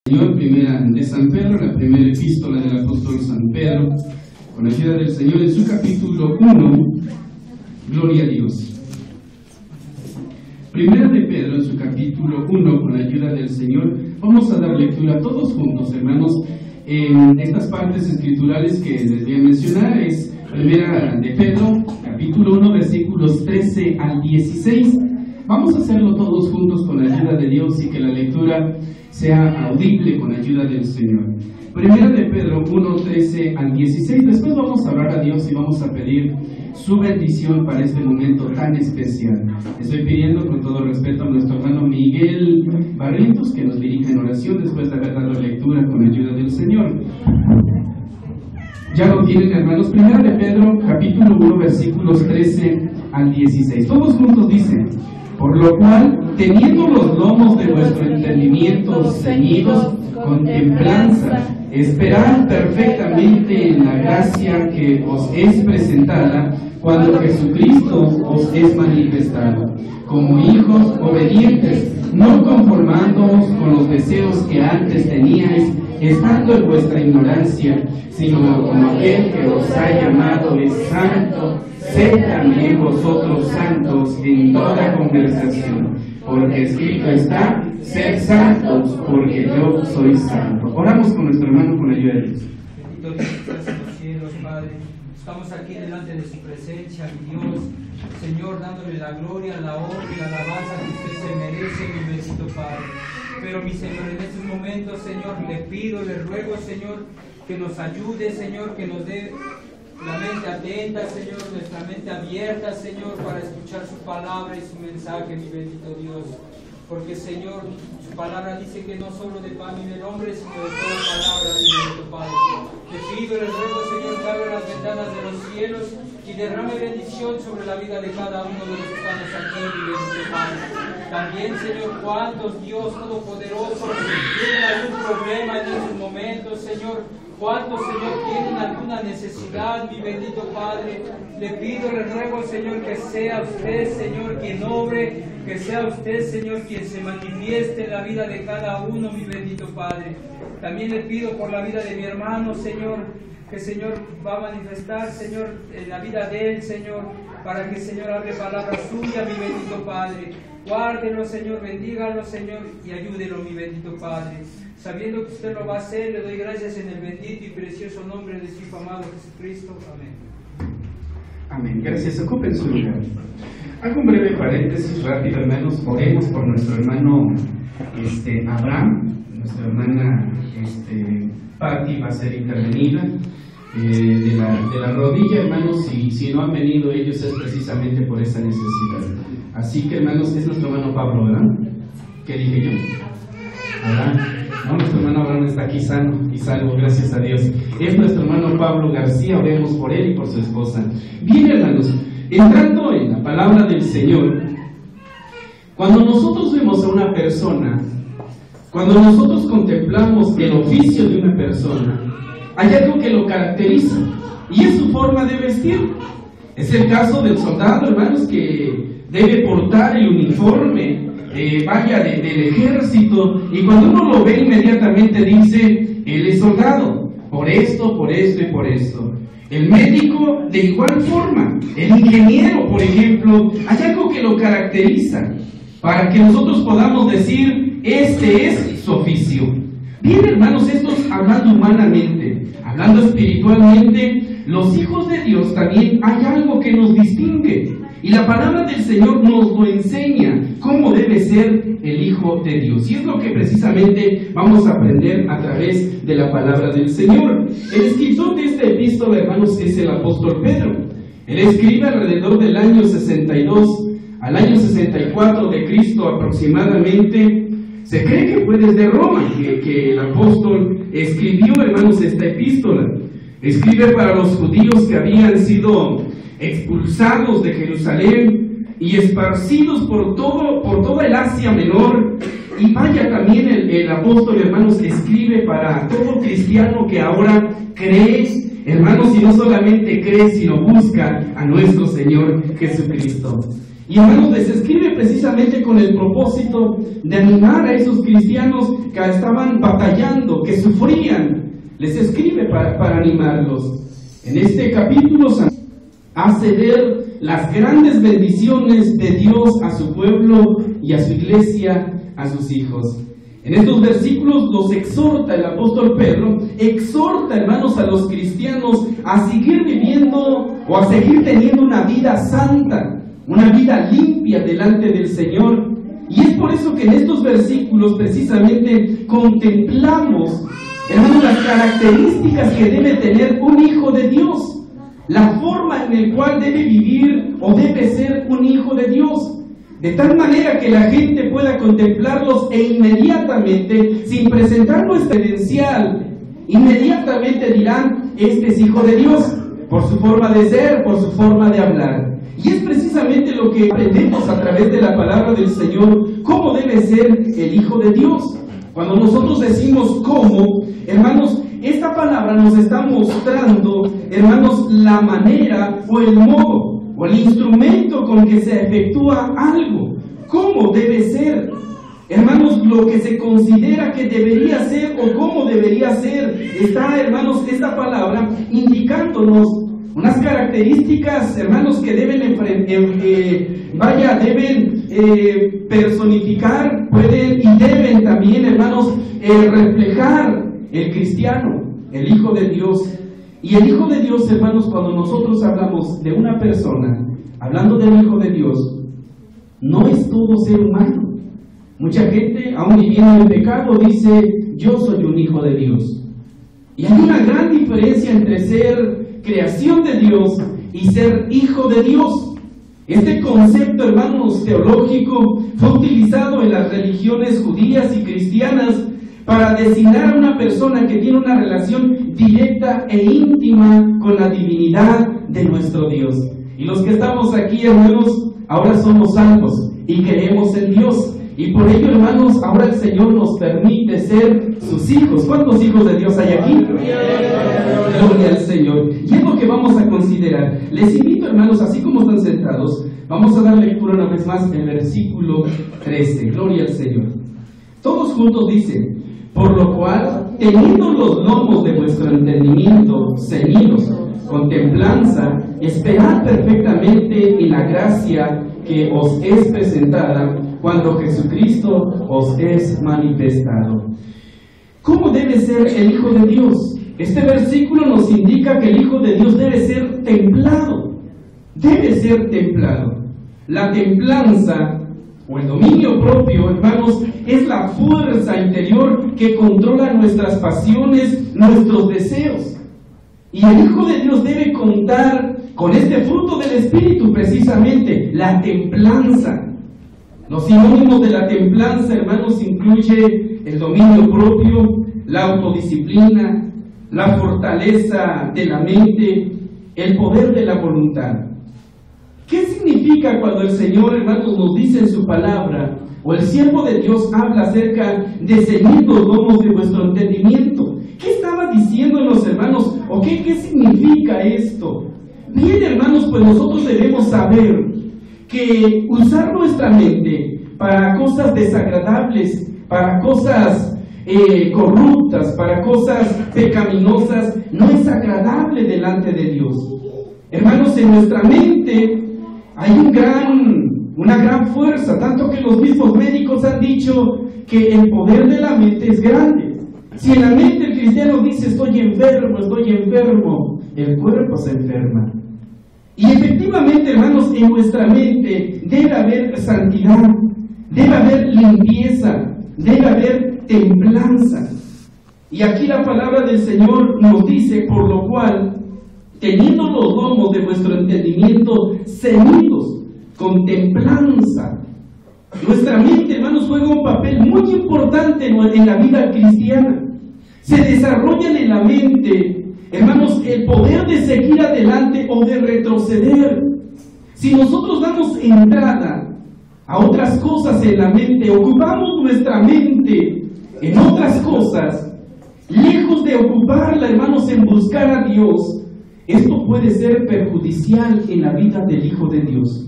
Señor, primera de San Pedro, la primera epístola del apóstol San Pedro, con la ayuda del Señor en su capítulo 1, gloria a Dios. Primera de Pedro en su capítulo 1, con la ayuda del Señor, vamos a dar lectura todos juntos, hermanos, en estas partes escriturales que les voy a mencionar. Es primera de Pedro, capítulo 1, versículos 13 al 16. Vamos a hacerlo todos juntos con la ayuda de Dios y que la lectura sea audible con la ayuda del Señor. Primera de Pedro 1, 13 al 16. Después vamos a hablar a Dios y vamos a pedir su bendición para este momento tan especial. Estoy pidiendo con todo respeto a nuestro hermano Miguel Barrientos que nos dirija en oración después de haber dado lectura con la ayuda del Señor. Ya lo tienen, hermanos. Primera de Pedro capítulo 1, versículos 13 al 16. Todos juntos dicen: por lo cual, teniendo los lomos de vuestro entendimiento ceñidos con templanza, esperad perfectamente en la gracia que os es presentada cuando Jesucristo os es manifestado, como hijos obedientes, no conformándoos con los deseos que antes teníais, estando en vuestra ignorancia, sino como aquel que os ha llamado es santo, sed también vosotros santos en toda conversación, porque escrito está: sed santos, porque yo soy santo. Oramos con nuestro hermano con la ayuda de Dios. Bendito Dios, gracias a los cielos, Padre. Estamos aquí delante de su presencia, mi Dios, Señor, dándole la gloria, la honra y la alabanza que usted se merece, mi bendito Padre. Pero, mi Señor, en estos momentos, Señor, le pido, le ruego, Señor, que nos ayude, Señor, que nos dé la mente atenta, Señor, nuestra mente abierta, Señor, para escuchar su palabra y su mensaje, mi bendito Dios. Porque, Señor, su palabra dice que no solo de pan y del hombre, sino de toda palabra, mi bendito Padre. Te pido y le ruego, Señor, que abra las ventanas de los cielos y derrame bendición sobre la vida de cada uno de los que estamos aquí, mi bendito Padre. También, Señor, cuántos, Dios Todopoderoso, tienen algún problema en estos momentos, Señor. ¿Cuántos, Señor, tienen alguna necesidad, mi bendito Padre? Le pido, le ruego, Señor, que sea usted, Señor, quien obre, que sea usted, Señor, quien se manifieste en la vida de cada uno, mi bendito Padre. También le pido por la vida de mi hermano, Señor, que, Señor, va a manifestar, Señor, en la vida de él, Señor, para que, Señor, hable palabra suya, mi bendito Padre. Guárdelo, Señor, bendígalo, Señor, y ayúdelo, mi bendito Padre. Sabiendo que usted lo va a hacer, le doy gracias en el bendito y precioso nombre de su Hijo amado Jesucristo. Amén. Amén. Gracias. Ocupen su lugar. Hago un breve paréntesis rápido, hermanos. Oremos por nuestro hermano Abraham. Nuestra hermana Patti va a ser intervenida de la rodilla, hermanos. Si no han venido ellos es precisamente por esa necesidad. Así que, hermanos, es nuestro hermano Pablo, ¿verdad? ¿Qué dije yo? Abraham. No, nuestro hermano Abraham está aquí sano y salvo, gracias a Dios. Es nuestro hermano Pablo García, oremos por él y por su esposa. Bien, hermanos, entrando en la palabra del Señor, cuando nosotros vemos a una persona, cuando nosotros contemplamos el oficio de una persona, hay algo que lo caracteriza y es su forma de vestir. Es el caso del soldado, hermanos, que debe portar el uniforme del ejército, y cuando uno lo ve inmediatamente dice: él es soldado, por esto y por esto. El médico de igual forma, el ingeniero, por ejemplo, hay algo que lo caracteriza para que nosotros podamos decir: este es su oficio. Bien, hermanos, esto es hablando humanamente. Hablando espiritualmente, los hijos de Dios también hay algo que nos distingue. Y la palabra del Señor nos lo enseña, cómo debe ser el Hijo de Dios. Y es lo que precisamente vamos a aprender a través de la palabra del Señor. El escritor de esta epístola, hermanos, es el apóstol Pedro. Él escribe alrededor del año 62 al año 64 de Cristo aproximadamente. Se cree que fue desde Roma que el apóstol escribió, hermanos, esta epístola. Escribe para los judíos que habían sido expulsados de Jerusalén y esparcidos por toda el Asia Menor. Y vaya, también el apóstol, hermanos, escribe para todo cristiano que ahora cree, hermanos, y no solamente cree, sino busca a nuestro Señor Jesucristo. Y hermanos, les escribe precisamente con el propósito de animar a esos cristianos que estaban batallando batallando, que sufrían, les escribe para animarlos. En este capítulo hace ver las grandes bendiciones de Dios a su pueblo y a su iglesia, a sus hijos. En estos versículos los exhorta el apóstol Pedro, exhorta, hermanos, a los cristianos a seguir viviendo o a seguir teniendo una vida santa, una vida limpia delante del Señor. Y es por eso que en estos versículos precisamente contemplamos, hermanos, las características que debe tener un hijo de Dios, la forma en la cual debe vivir o debe ser un hijo de Dios, de tal manera que la gente pueda contemplarlos e inmediatamente, sin presentar nuestra credencial, inmediatamente dirán: este es hijo de Dios, por su forma de ser, por su forma de hablar. Y es precisamente lo que aprendemos a través de la palabra del Señor, cómo debe ser el hijo de Dios. Cuando nosotros decimos cómo, hermanos, esta palabra nos está mostrando, hermanos, la manera o el modo o el instrumento con que se efectúa algo. ¿Cómo debe ser? Hermanos, lo que se considera que debería ser o cómo debería ser. Está, hermanos, esta palabra indicándonos unas características, hermanos, que deben personificar, pueden y deben también, hermanos, reflejar el cristiano, el hijo de Dios. Y el hijo de Dios, hermanos, cuando nosotros hablamos de una persona, hablando del hijo de Dios, no es todo ser humano. Mucha gente, aún viviendo en pecado, dice: yo soy un hijo de Dios. Y hay una gran diferencia entre ser creación de Dios y ser hijo de Dios. Este concepto, hermanos, teológico fue utilizado en las religiones judías y cristianas para designar a una persona que tiene una relación directa e íntima con la divinidad de nuestro Dios. Y los que estamos aquí, hermanos, ahora somos salvos y creemos en Dios. Y por ello, hermanos, ahora el Señor nos permite ser sus hijos. ¿Cuántos hijos de Dios hay aquí? Gloria al Señor. Y es lo que vamos a considerar. Les invito, hermanos, así como están sentados, vamos a dar lectura una vez más en versículo 13. Gloria al Señor. Todos juntos dicen: por lo cual, teniendo los lomos de vuestro entendimiento ceñidos con templanza, esperad perfectamente en la gracia que os es presentada cuando Jesucristo os es manifestado. ¿Cómo debe ser el Hijo de Dios? Este versículo nos indica que el Hijo de Dios debe ser templado. Debe ser templado. La templanza o el dominio propio, hermanos, es la fuerza interior que controla nuestras pasiones, nuestros deseos. Y el Hijo de Dios debe contar con este fruto del Espíritu, precisamente, la templanza. Los sinónimos de la templanza, hermanos, incluye el dominio propio, la autodisciplina, la fortaleza de la mente, el poder de la voluntad. ¿Qué significa cuando el Señor, hermanos, nos dice en su palabra, o el siervo de Dios habla acerca de ceñir los lomos de vuestro entendimiento? ¿Qué estaba diciéndonos, hermanos? ¿O qué significa esto? Bien, hermanos, pues nosotros debemos saber que usar nuestra mente para cosas desagradables, para cosas corruptas, para cosas pecaminosas, no es agradable delante de Dios. Hermanos, en nuestra mente hay una gran fuerza, tanto que los mismos médicos han dicho que el poder de la mente es grande. Si en la mente el cristiano dice: estoy enfermo, el cuerpo se enferma. Y efectivamente, hermanos, en nuestra mente debe haber santidad, debe haber limpieza, debe haber templanza. Y aquí la palabra del Señor nos dice: por lo cual, teniendo los lomos de vuestro entendimiento ceñidos con templanza. Nuestra mente, hermanos, juega un papel muy importante en la vida cristiana. Se desarrollan en la mente, hermanos, el poder de seguir adelante o de retroceder. Si nosotros damos entrada a otras cosas en la mente, ocupamos nuestra mente en otras cosas, lejos de ocuparla, hermanos, en buscar a Dios, esto puede ser perjudicial en la vida del Hijo de Dios.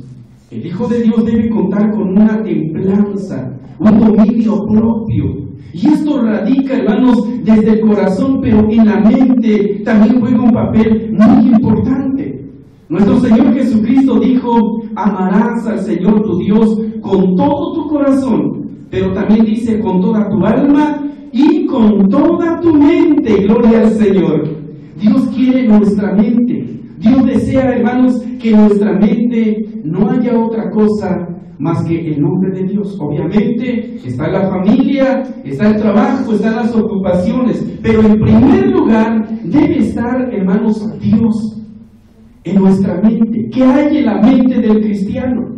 El Hijo de Dios debe contar con una templanza, un dominio propio. Y esto radica, hermanos, desde el corazón, pero en la mente también juega un papel muy importante. Nuestro Señor Jesucristo dijo: amarás al Señor tu Dios con todo tu corazón, pero también dice con toda tu alma y con toda tu mente. Gloria al Señor. Dios quiere nuestra mente. Dios desea, hermanos, que en nuestra mente no haya otra cosa más que el nombre de Dios. Obviamente está la familia, está el trabajo, están las ocupaciones, pero en primer lugar debe estar, hermanos, Dios en nuestra mente. ¿Qué hay en la mente del cristiano?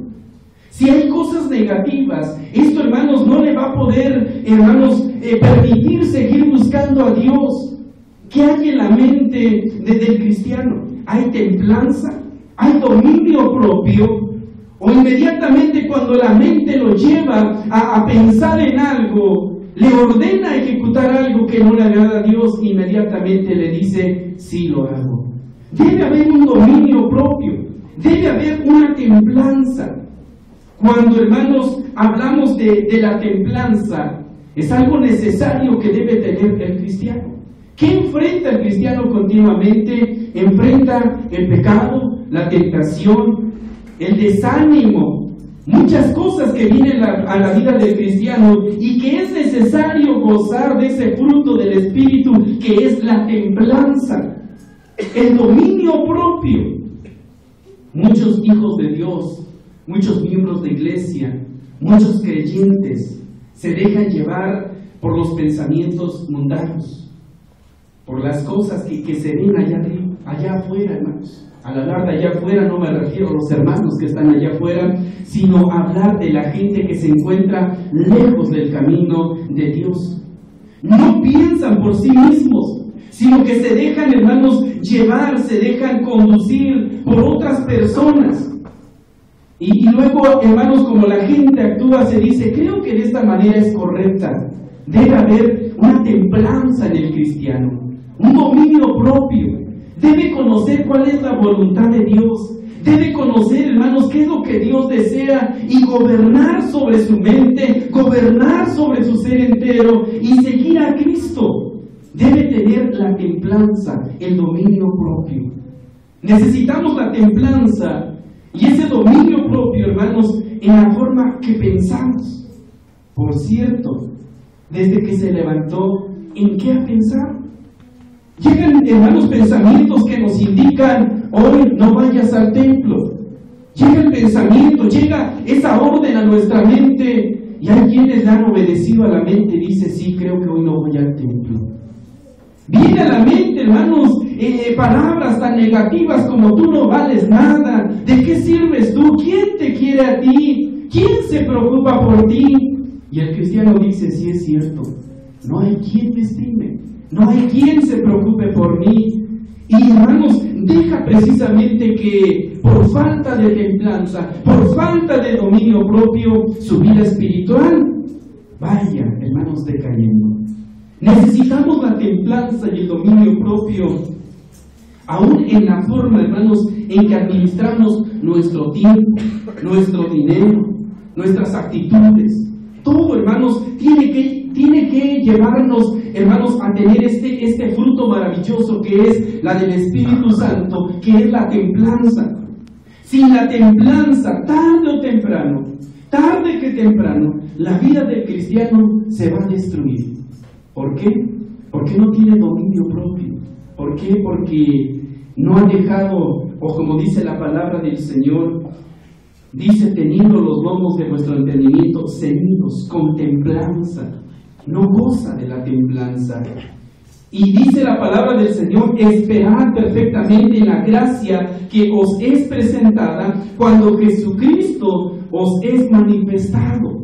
Si hay cosas negativas, esto, hermanos, no le va a poder, hermanos, permitir seguir buscando a Dios. ¿Qué hay en la mente del cristiano? ¿Hay templanza? ¿Hay dominio propio? ¿O inmediatamente cuando la mente lo lleva a pensar en algo, le ordena ejecutar algo que no le agrada a Dios, inmediatamente le dice: sí lo hago? Debe haber un dominio propio, debe haber una templanza. Cuando, hermanos, hablamos de la templanza, es algo necesario que debe tener el cristiano. ¿Qué enfrenta el cristiano continuamente? Enfrenta el pecado, la tentación, el desánimo, muchas cosas que vienen a la vida del cristiano, y que es necesario gozar de ese fruto del Espíritu que es la templanza, el dominio propio. Muchos hijos de Dios, muchos miembros de iglesia, muchos creyentes se dejan llevar por los pensamientos mundanos, por las cosas que se ven allá afuera, hermanos. Al hablar de allá afuera no me refiero a los hermanos que están allá afuera, sino a hablar de la gente que se encuentra lejos del camino de Dios. No piensan por sí mismos, sino que se dejan, hermanos, llevar, se dejan conducir por otras personas. Y luego, hermanos, como la gente actúa, se dice: creo que de esta manera es correcta. Debe haber una templanza en el cristiano, un dominio propio. Debe conocer cuál es la voluntad de Dios. Debe conocer, hermanos, qué es lo que Dios desea y gobernar sobre su mente, gobernar sobre su ser entero y seguir a Cristo. Debe tener la templanza, el dominio propio. Necesitamos la templanza y ese dominio propio, hermanos, en la forma que pensamos. Por cierto, desde que se levantó, ¿en qué ha pensado? Llegan, hermanos, pensamientos que nos indican: hoy no vayas al templo. Llega el pensamiento, llega esa orden a nuestra mente, y hay quienes le han obedecido a la mente y dice: sí, creo que hoy no voy al templo. Viene a la mente, hermanos, palabras tan negativas como: tú no vales nada, ¿de qué sirves tú? ¿Quién te quiere a ti? ¿Quién se preocupa por ti? Y el cristiano dice: sí, es cierto, no hay quien me estime, no hay quien se preocupe por mí. Y, hermanos, deja precisamente que por falta de templanza, por falta de dominio propio, su vida espiritual vaya, hermanos, decayendo. Necesitamos la templanza y el dominio propio, aún en la forma, hermanos, en que administramos nuestro tiempo, nuestro dinero, nuestras actitudes. Todo, hermanos, tiene que llevarnos, hermanos, a tener este fruto maravilloso que es la del Espíritu Santo, que es la templanza. Sin la templanza, tarde que temprano, la vida del cristiano se va a destruir. ¿Por qué? Porque no tiene dominio propio. ¿Por qué? Porque no ha dejado, o como dice la palabra del Señor, dice: teniendo los lomos de vuestro entendimiento ceñidos con templanza. No goza de la templanza. Y dice la palabra del Señor: esperad perfectamente en la gracia que os es presentada cuando Jesucristo os es manifestado.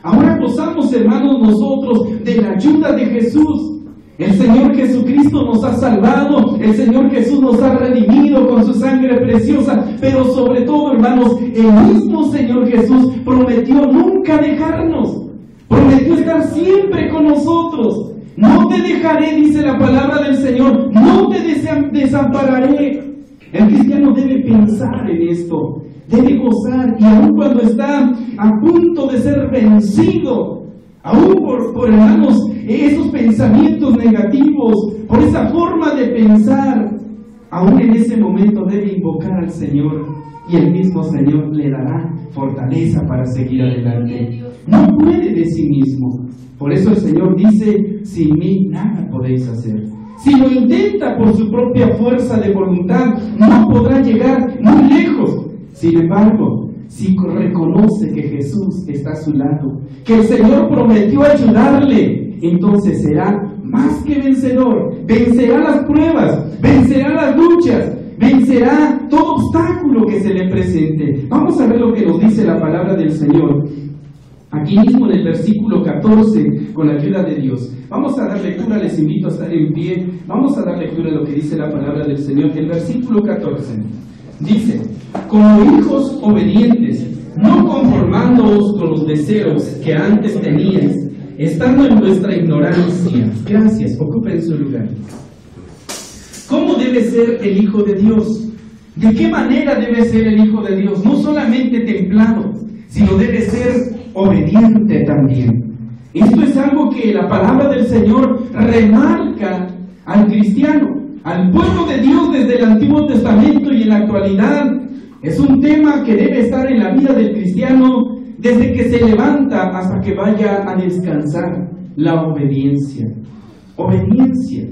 Ahora gozamos, hermanos, nosotros de la ayuda de Jesús. El Señor Jesucristo nos ha salvado, el Señor Jesús nos ha redimido con su sangre preciosa, pero sobre todo, hermanos, el mismo Señor Jesús prometió nunca dejarnos, prometió estar siempre con nosotros. No te dejaré, dice la palabra del Señor, no te desampararé. El cristiano debe pensar en esto, debe gozar, y aun cuando está a punto de ser vencido, Aún por hermanos, esos pensamientos negativos, por esa forma de pensar, aún en ese momento debe invocar al Señor y el mismo Señor le dará fortaleza para seguir adelante. No puede de sí mismo. Por eso el Señor dice, sin mí nada podéis hacer. Si lo intenta por su propia fuerza de voluntad, no podrá llegar muy lejos. Sin embargo, si reconoce que Jesús está a su lado, que el Señor prometió ayudarle, entonces será más que vencedor. Vencerá las pruebas, vencerá las luchas, vencerá todo obstáculo que se le presente. Vamos a ver lo que nos dice la palabra del Señor. Aquí mismo en el versículo 14, con la ayuda de Dios. Vamos a dar lectura, les invito a estar en pie. Vamos a dar lectura a lo que dice la palabra del Señor. El versículo 14 dice: como hijos obedientes, no conformándoos con los deseos que antes teníais, estando en vuestra ignorancia. Gracias, ocupen su lugar. ¿Cómo debe ser el Hijo de Dios? ¿De qué manera debe ser el Hijo de Dios? No solamente templado, sino debe ser obediente también. Esto es algo que la palabra del Señor remarca al cristiano, al pueblo de Dios desde el Antiguo Testamento y en la actualidad. Es un tema que debe estar en la vida del cristiano desde que se levanta hasta que vaya a descansar: la obediencia. Obediencia.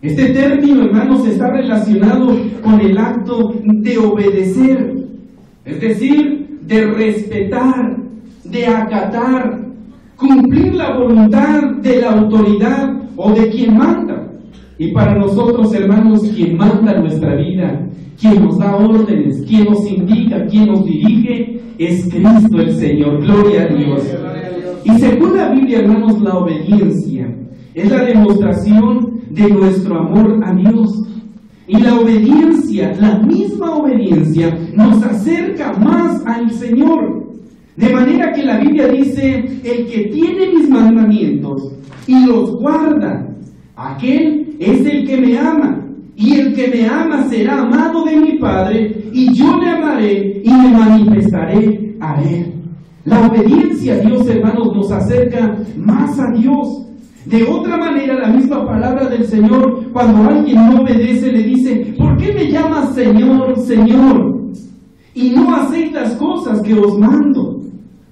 Este término, hermanos, está relacionado con el acto de obedecer, es decir, de respetar, de acatar, cumplir la voluntad de la autoridad o de quien manda. Y para nosotros, hermanos, quien manda nuestra vida, quien nos da órdenes, quien nos indica, quien nos dirige, es Cristo el Señor. Gloria a Dios. Y según la Biblia, hermanos, la obediencia es la demostración de nuestro amor a Dios. Y la obediencia, la misma obediencia, nos acerca más al Señor. De manera que la Biblia dice: el que tiene mis mandamientos y los guarda, aquel es el que me ama. Y el que me ama será amado de mi Padre, y yo le amaré y me manifestaré a él. La obediencia a Dios, hermanos, nos acerca más a Dios. De otra manera, la misma palabra del Señor, cuando alguien no obedece, le dice: ¿por qué me llamas Señor, Señor, y no hacéis las cosas que os mando?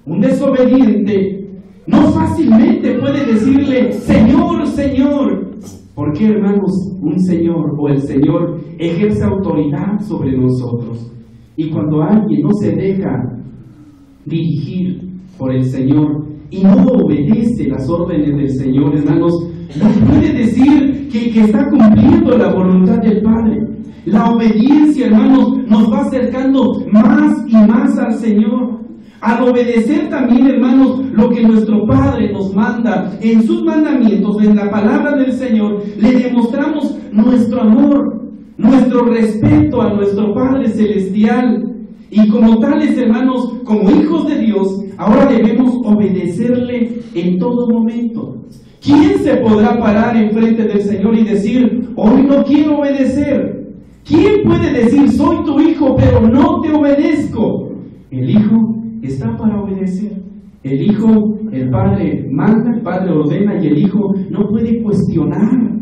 Un desobediente no fácilmente puede decirle: Señor, Señor. ¿Por qué, hermanos? Un Señor o el Señor ejerce autoridad sobre nosotros. Y cuando alguien no se deja dirigir por el Señor y no obedece las órdenes del Señor, hermanos, no puede decir que está cumpliendo la voluntad del Padre. La obediencia, hermanos, nos va acercando más y más al Señor. Al obedecer también, hermanos, lo que nuestro Padre nos manda en sus mandamientos, en la palabra del Señor, le demostramos nuestro amor, nuestro respeto a nuestro Padre Celestial. Y como tales, hermanos, como hijos de Dios, ahora debemos obedecerle en todo momento. ¿Quién se podrá parar enfrente del Señor y decir: hoy no quiero obedecer? ¿Quién puede decir: soy tu hijo, pero no te obedezco? El hijo está para obedecer. El hijo, el padre manda, el padre ordena, y el hijo no puede cuestionar,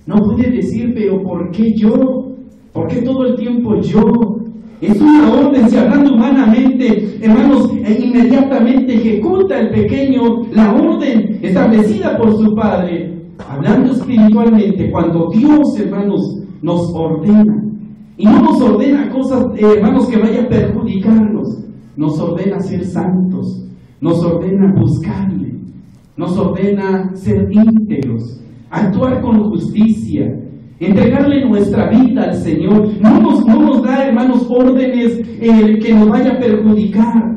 no puede decir: pero ¿por qué yo? ¿Por qué todo el tiempo yo? Es una orden. Si hablando humanamente, hermanos, inmediatamente ejecuta el pequeño la orden establecida por su padre. Hablando espiritualmente, cuando Dios, hermanos, nos ordena, y no nos ordena cosas, hermanos, que vaya a perjudicarnos, nos ordena ser santos, nos ordena buscarle, nos ordena ser íntegros, actuar con justicia, entregarle nuestra vida al Señor. No nos da, hermanos, órdenes que nos vaya a perjudicar.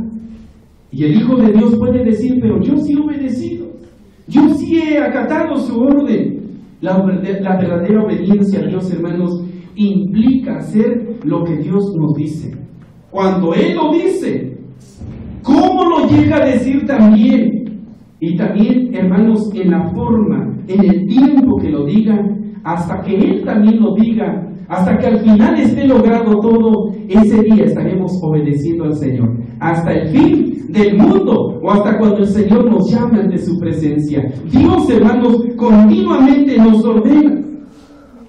Y el Hijo de Dios puede decir: pero yo sí he obedecido, yo sí he acatado su orden. La verdadera obediencia a Dios, hermanos, implica hacer lo que Dios nos dice. Cuando Él lo dice, ¿cómo lo llega a decir también? Y también, hermanos, en la forma en el tiempo que lo diga, hasta que Él también lo diga, hasta que al final esté logrado todo, ese día estaremos obedeciendo al Señor. Hasta el fin del mundo o hasta cuando el Señor nos llame ante su presencia. Dios, hermanos, continuamente nos ordena.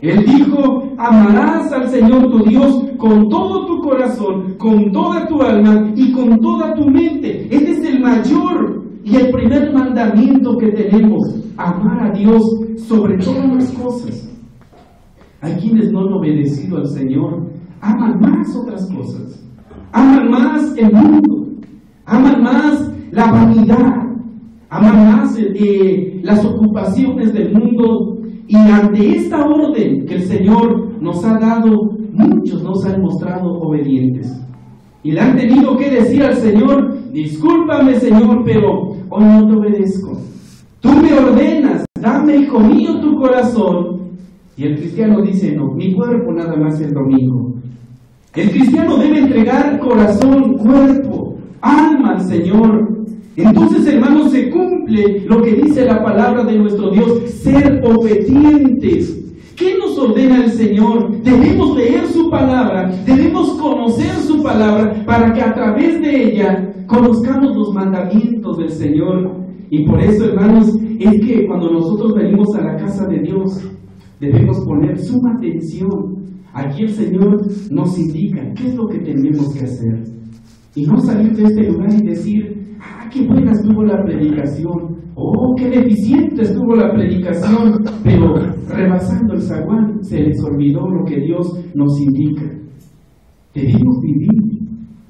Él dijo: amarás al Señor tu Dios con todo tu corazón, con toda tu alma y con toda tu mente. Este es el mayor y el primer mandamiento que tenemos: amar a Dios sobre todas las cosas. Hay quienes no han obedecido al Señor, aman más otras cosas, aman más el mundo, aman más la vanidad, aman más las ocupaciones del mundo. Y ante esta orden que el Señor nos ha dado, muchos nos han mostrado obedientes. Y le han tenido que decir al Señor: discúlpame, Señor, pero hoy no te obedezco. Tú me ordenas, dame, hijo mío, tu corazón. Y el cristiano dice: no, mi cuerpo nada más el domingo. El cristiano debe entregar corazón, cuerpo, alma al Señor. Entonces, hermanos, se cumple lo que dice la palabra de nuestro Dios: ser obedientes. ¿Qué nos ordena el Señor? Debemos leer su palabra, debemos conocer su palabra para que a través de ella conozcamos los mandamientos del Señor. Y por eso, hermanos, es que cuando nosotros venimos a la casa de Dios, debemos poner suma atención. Aquí el Señor nos indica qué es lo que tenemos que hacer. Y no salir de este lugar y decir: ¡ah, qué buena estuvo la predicación! ¡Oh, qué deficiente estuvo la predicación! Pero rebasando el zaguán se les olvidó lo que Dios nos indica. Debemos vivir.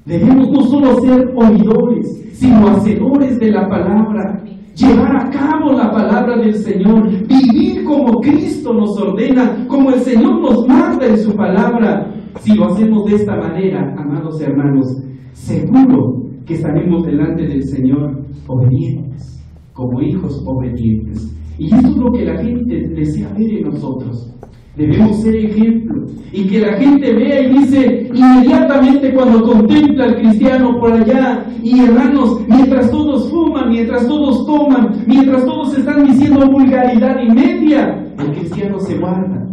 Debemos no solo ser oidores, sino hacedores de la palabra. Llevar a cabo la palabra del Señor, vivir como Cristo nos ordena, como el Señor nos manda en su palabra. Si lo hacemos de esta manera, amados hermanos, seguro que estaremos delante del Señor obedientes, como hijos obedientes. Y eso es lo que la gente desea ver en nosotros. Debemos ser ejemplo, y que la gente vea y dice inmediatamente cuando contempla al cristiano por allá: y hermanos, mientras todos fuman, mientras todos toman, mientras todos están diciendo vulgaridad y media, el cristiano se guarda.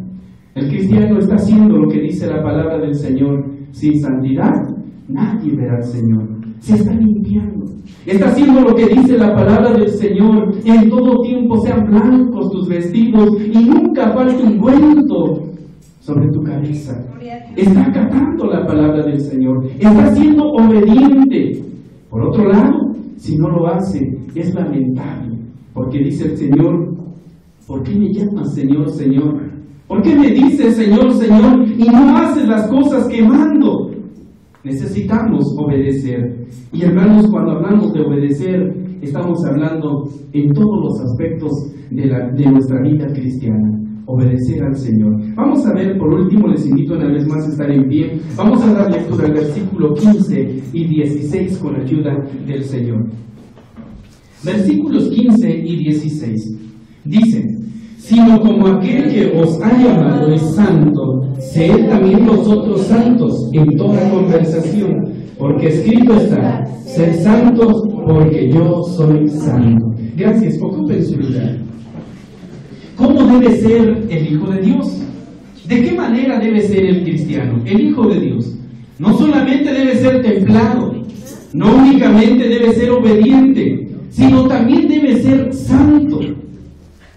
El cristiano está haciendo lo que dice la palabra del Señor: sin santidad nadie verá al Señor. Se está limpiando, está haciendo lo que dice la palabra del Señor: en todo tiempo sean blancos tus vestidos y nunca falte ungüento sobre tu cabeza. Está acatando la palabra del Señor, está siendo obediente. Por otro lado, si no lo hace, es lamentable, porque dice el Señor: ¿por qué me llamas Señor, Señor? ¿Por qué me dices Señor, Señor, y no haces las cosas que mando? Necesitamos obedecer. Y hermanos, cuando hablamos de obedecer, estamos hablando en todos los aspectos de nuestra vida cristiana. Obedecer al Señor. Vamos a ver, por último, les invito una vez más a estar en pie. Vamos a dar lectura al versículo 15 y 16 con ayuda del Señor. Versículos 15 y 16. Dice: sino como aquel que os ha llamado es santo, sed también vosotros santos en toda conversación, porque escrito está: sed santos porque yo soy santo. Gracias, ocupen su lugar. ¿Cómo debe ser el Hijo de Dios? ¿De qué manera debe ser el cristiano, el Hijo de Dios? No solamente debe ser templado, no únicamente debe ser obediente, sino también debe ser santo.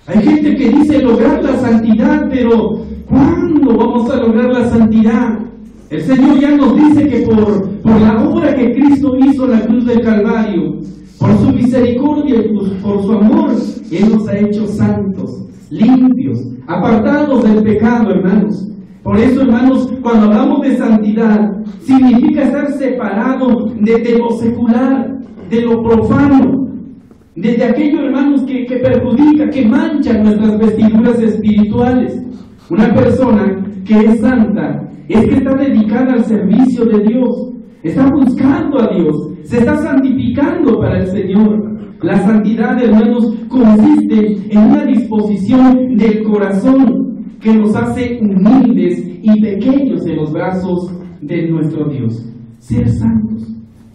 Hay gente que dice lograr la santidad, pero ¿cuándo vamos a lograr la santidad? El Señor ya nos dice que por la obra que Cristo hizo en la cruz del Calvario, por su misericordia y por su amor, Él nos ha hecho santos, limpios, apartados del pecado, hermanos. Por eso, hermanos, cuando hablamos de santidad, significa estar separado de lo secular, de lo profano, de aquello, hermanos, que perjudica, que mancha nuestras vestiduras espirituales. Una persona que es santa es que está dedicada al servicio de Dios, está buscando a Dios, se está santificando para el Señor. La santidad, hermanos, consiste en una disposición del corazón que nos hace humildes y pequeños en los brazos de nuestro Dios. Ser santos,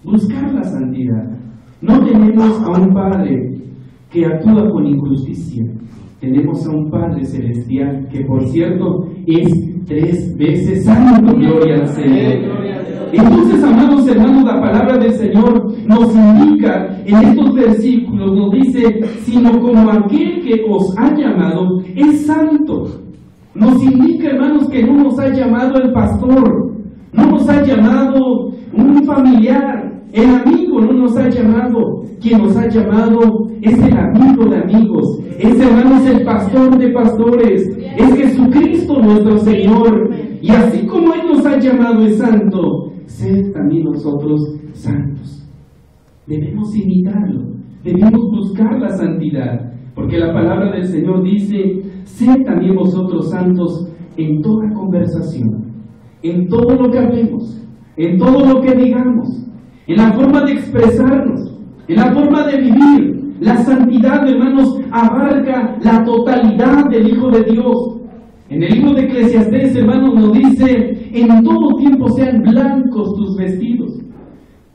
buscar la santidad. No tenemos a un Padre que actúa con injusticia, tenemos a un Padre Celestial que, por cierto, es 3 veces santo. Gloria al Señor. Entonces, amados hermanos, la palabra del Señor nos indica en estos versículos, nos dice, sino como aquel que os ha llamado es santo. Nos indica, hermanos, que no nos ha llamado el pastor, no nos ha llamado un familiar, el amigo no nos ha llamado. Quien nos ha llamado es el amigo de amigos, es, hermanos, el pastor de pastores, es Jesucristo nuestro Señor. Y así como Él nos ha llamado es santo, sed también nosotros santos. Debemos imitarlo, debemos buscar la santidad, porque la palabra del Señor dice, sed también vosotros santos en toda conversación, en todo lo que hablemos, en todo lo que digamos, en la forma de expresarnos, en la forma de vivir. La santidad, hermanos, abarca la totalidad del Hijo de Dios. En el libro de Eclesiastés, hermanos, nos dice, en todo tiempo sean blancos tus vestidos.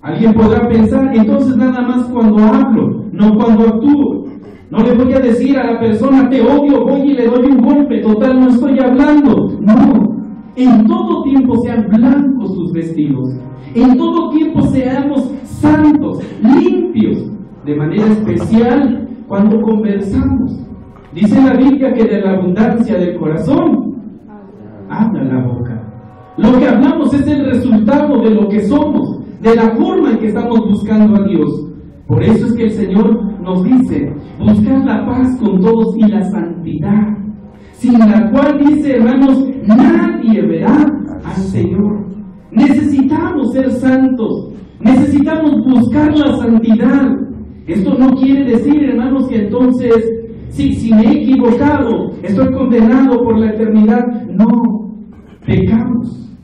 Alguien podrá pensar, entonces nada más cuando hablo, no cuando actúo. No le voy a decir a la persona, te odio, voy y le doy un golpe, total, no estoy hablando. No, en todo tiempo sean blancos tus vestidos. En todo tiempo seamos santos, limpios, de manera especial cuando conversamos. Dice la Biblia que de la abundancia del corazón habla la boca. Lo que hablamos es el resultado de lo que somos, de la forma en que estamos buscando a Dios. Por eso es que el Señor nos dice, buscad la paz con todos y la santidad, sin la cual, dice, hermanos, nadie verá al Señor. Necesitamos ser santos, necesitamos buscar la santidad. Esto no quiere decir, hermanos, que entonces, si me he equivocado, estoy condenado por la eternidad. No, pecamos,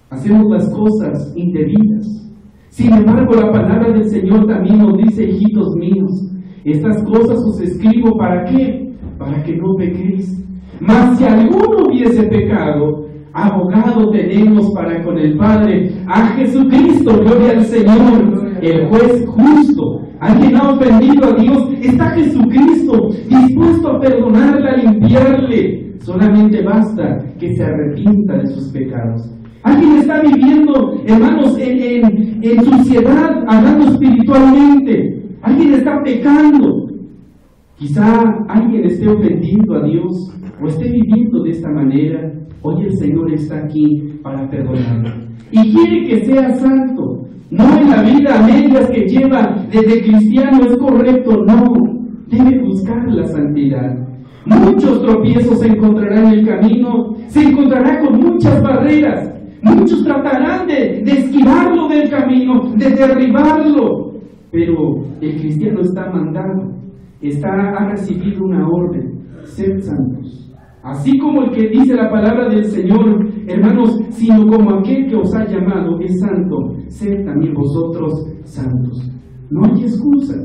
hacemos las cosas indebidas. Sin embargo, la palabra del Señor también nos dice, hijitos míos, estas cosas os escribo, ¿para qué? Para que no pequéis. Mas si alguno hubiese pecado, abogado tenemos para con el Padre, a Jesucristo. Gloria al Señor, el juez justo. Alguien ha ofendido a Dios, está Jesucristo dispuesto a perdonarle, a limpiarle. Solamente basta que se arrepienta de sus pecados. Alguien está viviendo, hermanos, en suciedad, hablando espiritualmente. Alguien está pecando. Quizá alguien esté ofendiendo a Dios o esté viviendo de esta manera. Hoy el Señor está aquí para perdonarlo. Y quiere que sea santo. No en la vida a medias que lleva desde cristiano es correcto, no. Debe buscar la santidad. Muchos tropiezos se encontrarán en el camino, se encontrará con muchas barreras. Muchos tratarán de esquivarlo del camino, de derribarlo. Pero el cristiano está mandado, ha recibido una orden, sed santos. Así como el que dice la palabra del Señor, hermanos, sino como aquel que os ha llamado es santo, sed también vosotros santos. No hay excusa,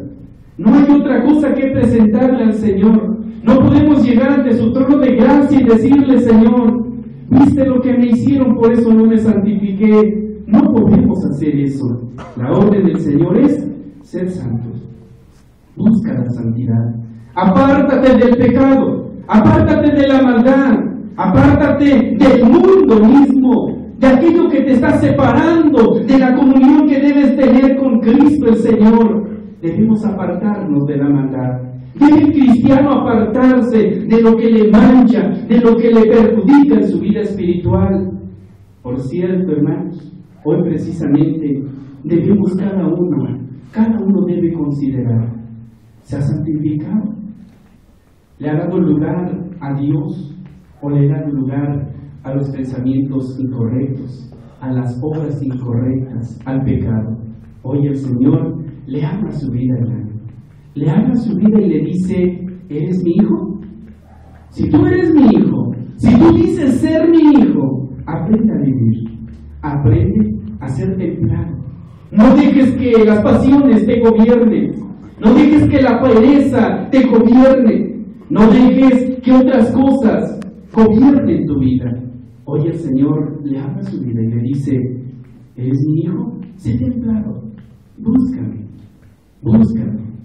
no hay otra cosa que presentarle al Señor. No podemos llegar ante su trono de gracia y decirle, Señor, viste lo que me hicieron, por eso no me santifiqué. No podemos hacer eso. La orden del Señor es ser santos. Busca la santidad. Apártate del pecado. Apártate de la maldad, apártate del mundo mismo, de aquello que te está separando de la comunión que debes tener con Cristo el Señor. Debemos apartarnos de la maldad. Debe el cristiano apartarse de lo que le mancha, de lo que le perjudica en su vida espiritual. Por cierto, hermanos, hoy precisamente debemos cada uno debe considerar, ¿se ha santificado? ¿Le ha dado lugar a Dios o le ha dado lugar a los pensamientos incorrectos, a las obras incorrectas, al pecado? Hoy el Señor le habla su vida, hermano. Le habla su vida y le dice, ¿eres mi hijo? Si tú eres mi hijo, si tú dices ser mi hijo, aprende a vivir, aprende a ser templado. No dejes que las pasiones te gobiernen, no dejes que la pereza te gobierne. No dejes que otras cosas gobiernen tu vida. Hoy el Señor le habla su vida y le dice, ¿eres mi hijo? Sé templado, búscame,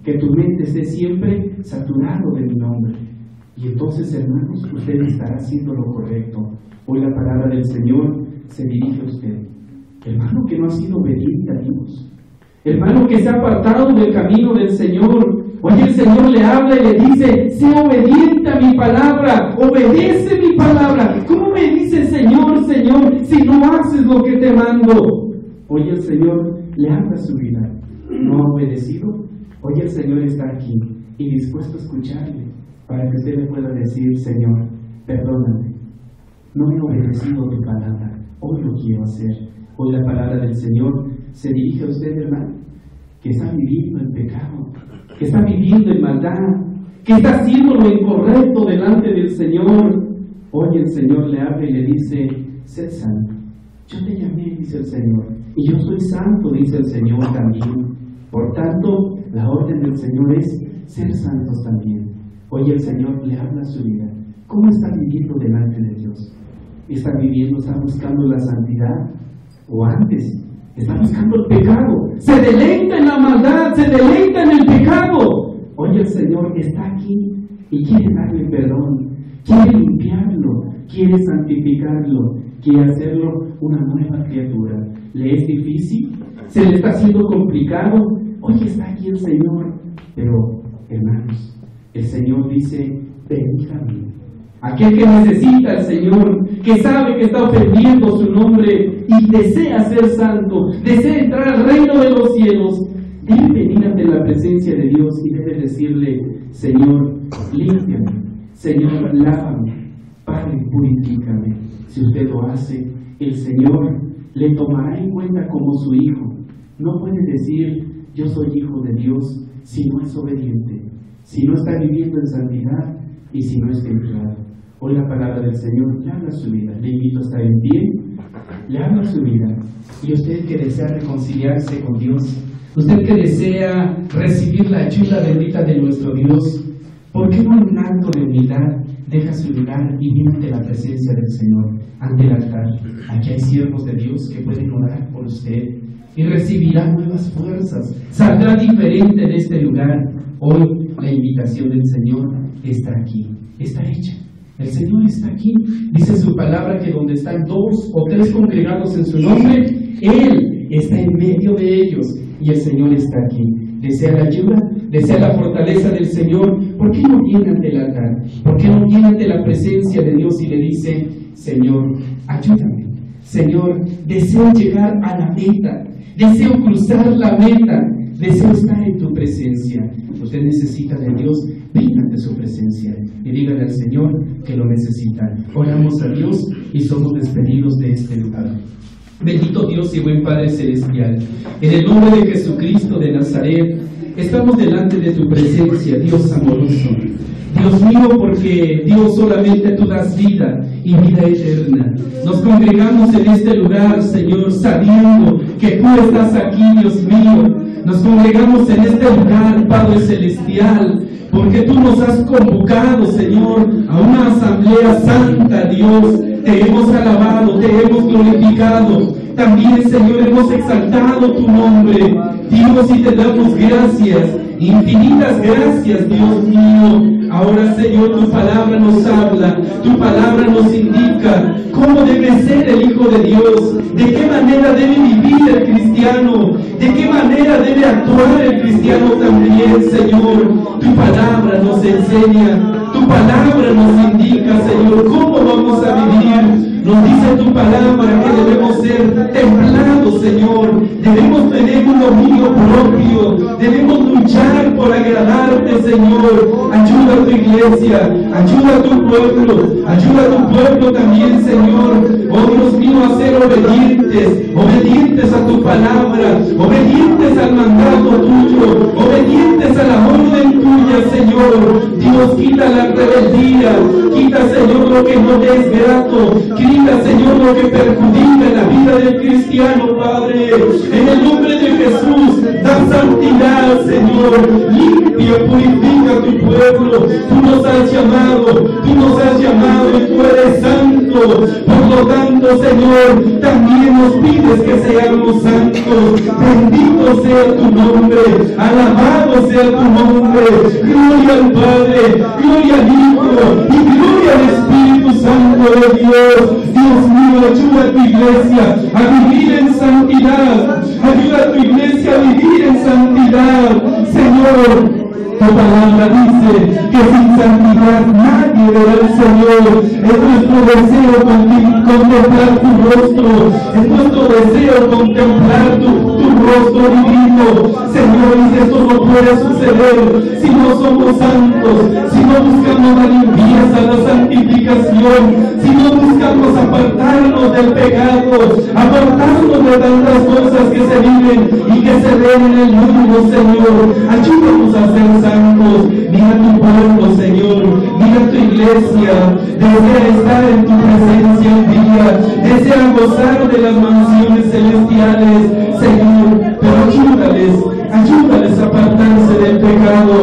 que tu mente esté siempre saturado de mi nombre. Y entonces, hermanos, usted estará haciendo lo correcto. Hoy la palabra del Señor se dirige a usted. Hermano que no ha sido obediente a Dios, hermano que se ha apartado del camino del Señor, hoy el Señor le habla y le dice: sé obediente a mi palabra, obedece mi palabra. ¿Cómo me dice Señor, Señor, si no haces lo que te mando? Hoy el Señor le habla a su vida. ¿No ha obedecido? Hoy el Señor está aquí y dispuesto a escucharle, para que usted le pueda decir: Señor, perdóname, no he obedecido tu palabra, hoy lo quiero hacer. Hoy la palabra del Señor se dirige a usted, hermano, que está viviendo en pecado, que está viviendo en maldad, que está haciendo lo incorrecto delante del Señor. Hoy el Señor le habla y le dice: sed santo. Yo te llamé, dice el Señor, y yo soy santo, dice el Señor también. Por tanto, la orden del Señor es ser santos también. Hoy el Señor le habla a su vida. ¿Cómo está viviendo delante de Dios? ¿Está viviendo, está buscando la santidad? ¿O antes está buscando el pecado? Se deleita en la maldad, se deleita en el pecado. Hoy el Señor está aquí y quiere darle perdón, quiere limpiarlo, quiere santificarlo, quiere hacerlo una nueva criatura. ¿Le es difícil? ¿Se le está haciendo complicado? Hoy está aquí el Señor. Pero, hermanos, el Señor dice: venid a mí. Aquel que necesita al Señor, que sabe que está ofendiendo su nombre y desea ser santo, desea entrar al reino de los cielos, debe venir ante la presencia de Dios y debe decirle: Señor, límpiame, Señor, lávame, Padre, purifícame. Si usted lo hace, el Señor le tomará en cuenta como su hijo. No puede decir: yo soy hijo de Dios, si no es obediente, si no está viviendo en santidad y si no es templado. Hoy la palabra del Señor le habla a su vida. Le invito a estar en pie, le habla a su vida. Y usted que desea reconciliarse con Dios, usted que desea recibir la ayuda bendita de nuestro Dios, ¿por qué no en un acto de humildad deja su lugar y viene ante la presencia del Señor, ante el altar? Aquí hay siervos de Dios que pueden orar por usted y recibirá nuevas fuerzas, saldrá diferente de este lugar. Hoy la invitación del Señor está aquí, está hecha. El Señor está aquí. Dice su palabra que donde están 2 o 3 congregados en su nombre, Él está en medio de ellos. Y el Señor está aquí. Desea la ayuda, desea la fortaleza del Señor. ¿Por qué no viene ante el altar? ¿Por qué no viene ante la presencia de Dios y le dice: Señor, ayúdame? Señor, deseo llegar a la meta, deseo cruzar la meta, deseo estar en tu presencia. Usted necesita de Dios, venga ante su presencia y dígale al Señor que lo necesita. Oramos a Dios y somos despedidos de este lugar. Bendito Dios y buen Padre Celestial, en el nombre de Jesucristo de Nazaret, estamos delante de tu presencia, Dios amoroso. Dios mío, porque Dios, solamente tú das vida y vida eterna. Nos congregamos en este lugar, Señor, sabiendo que tú estás aquí, Dios mío. Nos congregamos en este lugar, Padre Celestial, porque tú nos has convocado, Señor, a una asamblea santa, Dios. Te hemos alabado, te hemos glorificado. También, Señor, hemos exaltado tu nombre, Dios, y te damos gracias, infinitas gracias, Dios mío. Ahora, Señor, tu palabra nos habla, tu palabra nos indica cómo debe ser el Hijo de Dios, de qué manera debe vivir el cristiano, de qué manera debe actuar el cristiano también, Señor. Tu palabra nos enseña, tu palabra nos indica, Señor, cómo vamos a vivir. Nos dice tu palabra que debemos ser templados, Señor. Debemos tener un dominio propio. Debemos luchar por agradarte, Señor. Ayuda a tu iglesia, ayuda a tu pueblo también, Señor. Oh Dios mío, a ser obedientes a tu palabra, obedientes al mandato tuyo, obedientes a la orden tuya, Señor. Dios, quita la rebeldía, quita, Señor, lo que no te es grato, quita, Señor, lo que perjudica la vida del cristiano, Padre. En el nombre de Jesús, da santidad, Señor. Limpia, purifica tu pueblo. Tú nos has llamado y tú eres santo, Por lo tanto, Señor, también nos pides que seamos santos. Bendito sea tu nombre, alabado sea tu nombre. Gloria al Padre, gloria al Hijo y gloria al Espíritu Santo de Dios. Dios mío, ayuda a tu iglesia a vivir en santidad. Ayuda a tu iglesia a vivir en santidad. Señor, tu palabra dice que sin santidad nadie verá al Señor. Es nuestro deseo contemplar tu rostro. Es nuestro deseo contemplar tu rostro divino. Señor, y esto no puede suceder si no somos santos, si no buscamos la limpieza, la santificación, si no buscamos apartarnos del pecado, apartarnos de tantas cosas que se viven y que se ven en el mundo, Señor. Ayúdanos a ser santos. Mira tu pueblo, Señor, mira tu iglesia, desea estar en tu presencia un día, desea gozar de las mansiones celestiales, Señor, pero ayúdales a apartarse del pecado.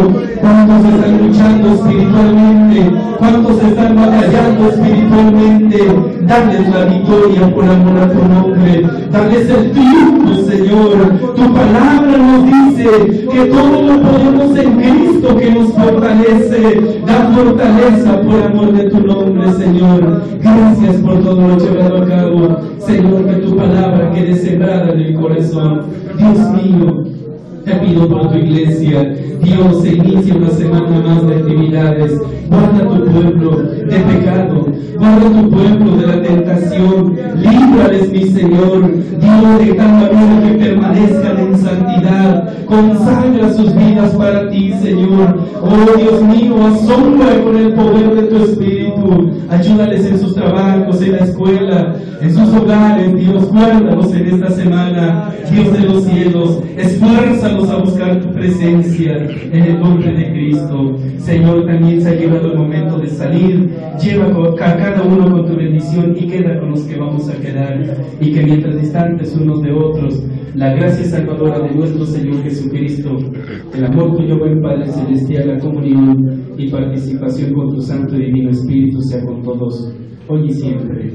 ¿Cuántos están luchando espiritualmente? ¿Cuántos están batallando espiritualmente? Dales la victoria por amor a tu nombre. Dales el triunfo, Señor. Tu palabra nos dice que todo lo podemos en Cristo que nos fortalece. Da fortaleza por amor de tu nombre, Señor. Gracias por todo lo llevado a cabo. Señor, que tu palabra quede sembrada en el corazón. Dios mío, te pido por tu iglesia. Dios, se inicia una semana más de actividades. Guarda tu pueblo de pecado. Guarda tu pueblo de la tentación. Líbrales, mi Señor. Dios, de tal manera que permanezcan en santidad. Consagra sus vidas para ti, Señor. Oh, Dios mío, asombra con el poder de tu Espíritu. Ayúdales en sus trabajos, en la escuela, en sus hogares. Dios, guárdalos en esta semana. Dios de los cielos, esfuérzalos a buscar tu presencia en el nombre de Cristo. Señor, también se ha llegado el momento de salir. Lleva a cada uno con tu bendición y queda con los que vamos a quedar. Y que mientras distantes unos de otros, la gracia salvadora de nuestro Señor Jesucristo, el amor tuyo, buen Padre Celestial, la comunión y participación con tu Santo y Divino Espíritu sea con todos, hoy y siempre.